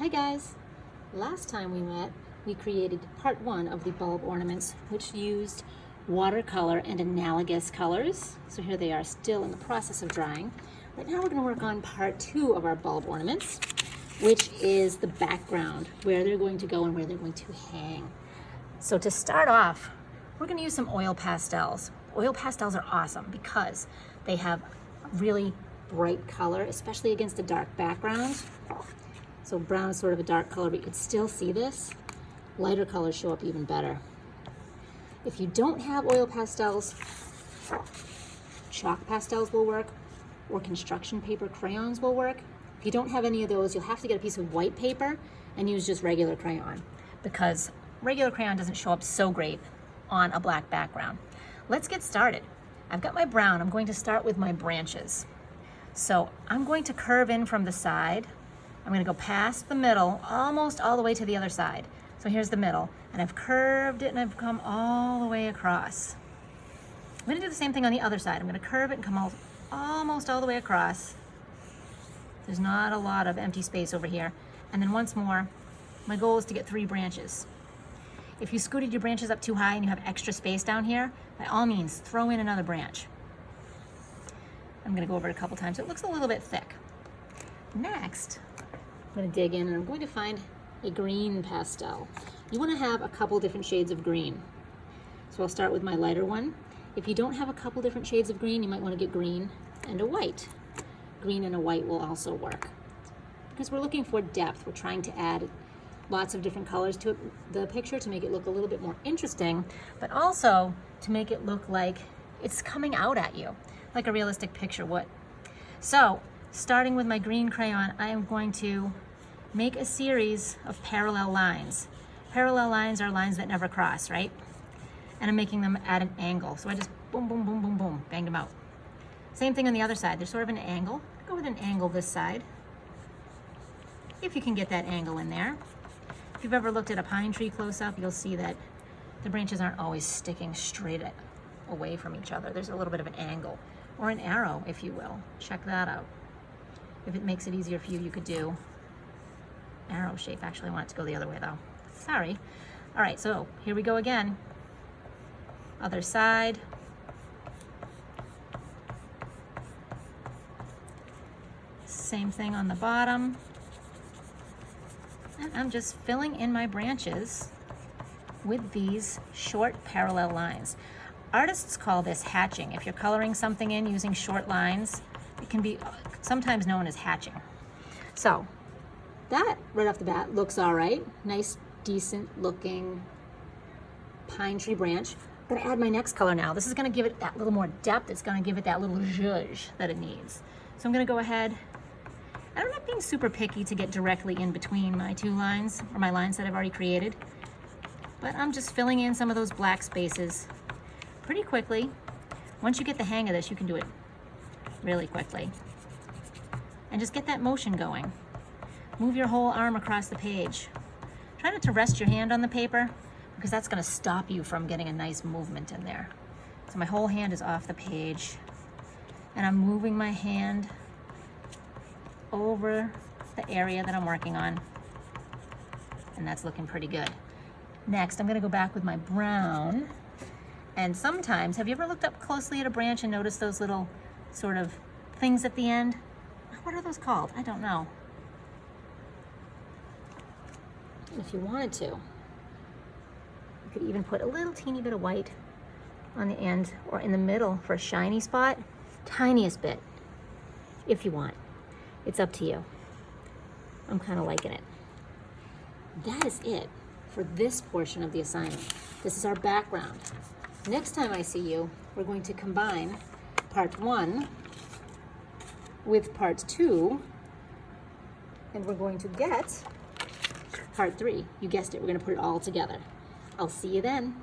Hi guys! Last time we met, we created part one of the bulb ornaments, which used watercolor and analogous colors. So here they are, still in the process of drying. Right now we're going to work on part two of our bulb ornaments, which is the background, where they're going to go and where they're going to hang. So to start off, we're going to use some oil pastels. Oil pastels are awesome because they have really bright color, especially against a dark background. So brown is sort of a dark color, but you can still see this. Lighter colors show up even better. If you don't have oil pastels, chalk pastels will work, or construction paper crayons will work. If you don't have any of those, you'll have to get a piece of white paper and use just regular crayon, because regular crayon doesn't show up so great on a black background. Let's get started. I've got my brown. I'm going to start with my branches. So I'm going to curve in from the side. I'm going to go past the middle, almost all the way to the other side. So here's the middle, and I've curved it and I've come all the way across. I'm going to do the same thing on the other side. I'm going to curve it and come almost all the way across. There's not a lot of empty space over here. And then once more, my goal is to get 3 branches. If you scooted your branches up too high and you have extra space down here, by all means, throw in another branch. I'm going to go over it a couple times so it looks a little bit thick. Next, I'm going to dig in and I'm going to find a green pastel. You want to have a couple different shades of green. So I'll start with my lighter one. If you don't have a couple different shades of green, you might want to get green and a white. Green and a white will also work. Because we're looking for depth. We're trying to add lots of different colors to the picture to make it look a little bit more interesting, but also to make it look like it's coming out at you, like a realistic picture would. So, starting with my green crayon, I am going to make a series of parallel lines. Parallel lines are lines that never cross, right? And I'm making them at an angle. So I just boom, boom, boom, boom, boom, banged them out. Same thing on the other side. There's sort of an angle. Go with an angle this side, if you can get that angle in there. If you've ever looked at a pine tree close up, you'll see that the branches aren't always sticking straight away from each other. There's a little bit of an angle, or an arrow, if you will. Check that out. If it makes it easier for you, you could do arrow shape. Actually, I want it to go the other way though. Sorry. All right, so here we go again. Other side. Same thing on the bottom. And I'm just filling in my branches with these short parallel lines. Artists call this hatching. If you're coloring something in using short lines, it can be sometimes known as hatching. So that right off the bat looks all right. Nice, decent looking pine tree branch. I'm gonna add my next color now. This is gonna give it that little more depth. It's gonna give it that little zhuzh that it needs. So I'm gonna go ahead, and I'm not being super picky to get directly in between my 2 lines, or my lines that I've already created, but I'm just filling in some of those black spaces pretty quickly. Once you get the hang of this, you can do it really quickly. And just get that motion going. Move your whole arm across the page. Try not to rest your hand on the paper, because that's going to stop you from getting a nice movement in there. So my whole hand is off the page, and I'm moving my hand over the area that I'm working on, and that's looking pretty good. Next, I'm going to go back with my brown, and sometimes, have you ever looked up closely at a branch and noticed those little sort of things at the end? What are those called? I don't know. If you wanted to, you could even put a little teeny bit of white on the end or in the middle for a shiny spot, tiniest bit, if you want. It's up to you. I'm kind of liking it. That is it for this portion of the assignment. This is our background. Next time I see you, we're going to combine part 1 with part 2, and we're going to get part 3. You guessed it, we're going to put it all together. I'll see you then.